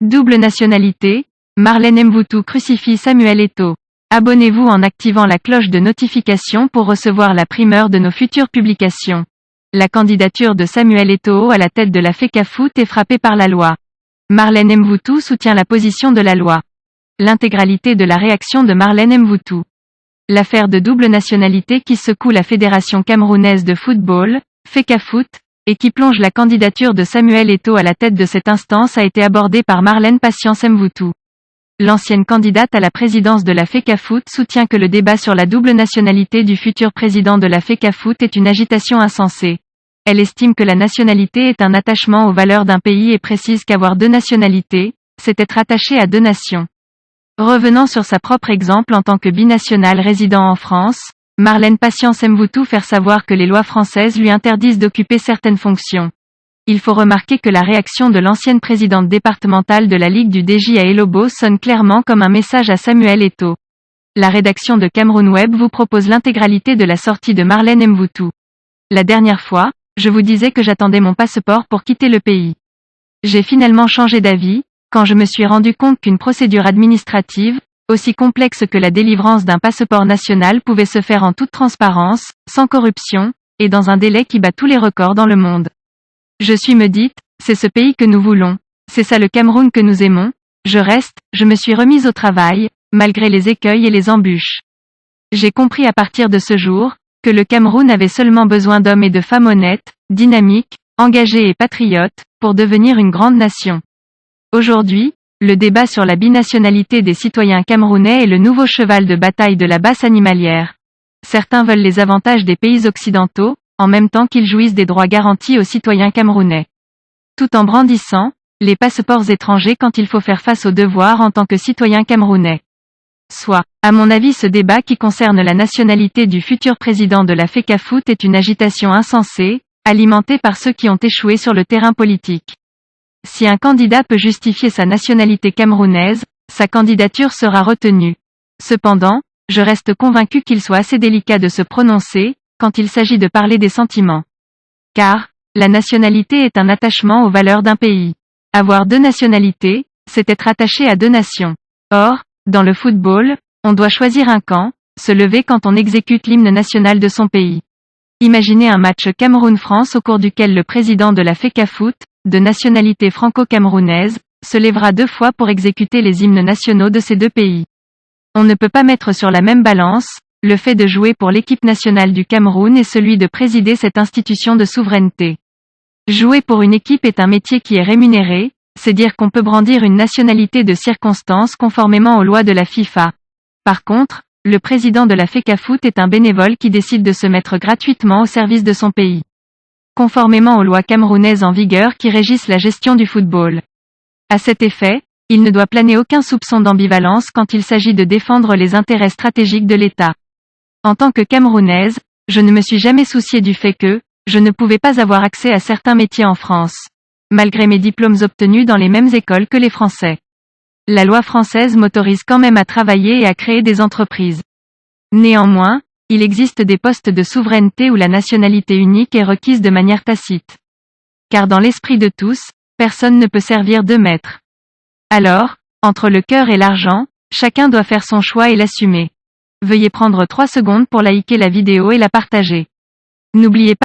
Double nationalité, Marlène Mvutu crucifie Samuel Eto'o. Abonnez-vous en activant la cloche de notification pour recevoir la primeur de nos futures publications. La candidature de Samuel Eto'o à la tête de la FECAFOOT est frappée par la loi. Marlène Mvutu soutient la position de la loi. L'intégralité de la réaction de Marlène Mvutu. L'affaire de double nationalité qui secoue la Fédération camerounaise de football, FECAFOOT, et qui plonge la candidature de Samuel Eto'o à la tête de cette instance a été abordée par Marlène Patience Mvutu. L'ancienne candidate à la présidence de la FECAFOOT soutient que le débat sur la double nationalité du futur président de la FECAFOOT est une agitation insensée. Elle estime que la nationalité est un attachement aux valeurs d'un pays et précise qu'avoir deux nationalités, c'est être attaché à deux nations. Revenant sur sa propre exemple en tant que binationale résidant en France, Marlène Patience Mvutu faire savoir que les lois françaises lui interdisent d'occuper certaines fonctions. Il faut remarquer que la réaction de l'ancienne présidente départementale de la Ligue du DJ à Elobo sonne clairement comme un message à Samuel Eto'o. La rédaction de Cameroun Web vous propose l'intégralité de la sortie de Marlène Mvutu. La dernière fois, je vous disais que j'attendais mon passeport pour quitter le pays. J'ai finalement changé d'avis, quand je me suis rendu compte qu'une procédure administrative, aussi complexe que la délivrance d'un passeport national pouvait se faire en toute transparence, sans corruption, et dans un délai qui bat tous les records dans le monde. Je me dite, c'est ce pays que nous voulons, c'est ça le Cameroun que nous aimons, je me suis remise au travail, malgré les écueils et les embûches. J'ai compris à partir de ce jour, que le Cameroun avait seulement besoin d'hommes et de femmes honnêtes, dynamiques, engagés et patriotes, pour devenir une grande nation. Aujourd'hui, le débat sur la binationalité des citoyens camerounais est le nouveau cheval de bataille de la basse animalière. Certains veulent les avantages des pays occidentaux, en même temps qu'ils jouissent des droits garantis aux citoyens camerounais. Tout en brandissant les passeports étrangers quand il faut faire face aux devoirs en tant que citoyen camerounais. À mon avis, ce débat qui concerne la nationalité du futur président de la FECAFOOT est une agitation insensée, alimentée par ceux qui ont échoué sur le terrain politique. Si un candidat peut justifier sa nationalité camerounaise, sa candidature sera retenue. Cependant, je reste convaincu qu'il soit assez délicat de se prononcer, quand il s'agit de parler des sentiments. Car, la nationalité est un attachement aux valeurs d'un pays. Avoir deux nationalités, c'est être attaché à deux nations. Or, dans le football, on doit choisir un camp, se lever quand on exécute l'hymne national de son pays. Imaginez un match Cameroun-France au cours duquel le président de la FECAFOOT, de nationalité franco-camerounaise, se lèvera deux fois pour exécuter les hymnes nationaux de ces deux pays. On ne peut pas mettre sur la même balance, le fait de jouer pour l'équipe nationale du Cameroun et celui de présider cette institution de souveraineté. Jouer pour une équipe est un métier qui est rémunéré, c'est dire qu'on peut brandir une nationalité de circonstance conformément aux lois de la FIFA. Par contre, le président de la FECAFOOT est un bénévole qui décide de se mettre gratuitement au service de son pays. Conformément aux lois camerounaises en vigueur qui régissent la gestion du football. À cet effet, il ne doit planer aucun soupçon d'ambivalence quand il s'agit de défendre les intérêts stratégiques de l'État. En tant que Camerounaise, je ne me suis jamais souciée du fait que, je ne pouvais pas avoir accès à certains métiers en France, malgré mes diplômes obtenus dans les mêmes écoles que les Français. La loi française m'autorise quand même à travailler et à créer des entreprises. Néanmoins, il existe des postes de souveraineté où la nationalité unique est requise de manière tacite. Car dans l'esprit de tous, personne ne peut servir de maître. Alors, entre le cœur et l'argent, chacun doit faire son choix et l'assumer. Veuillez prendre 3 secondes pour liker la vidéo et la partager. N'oubliez pas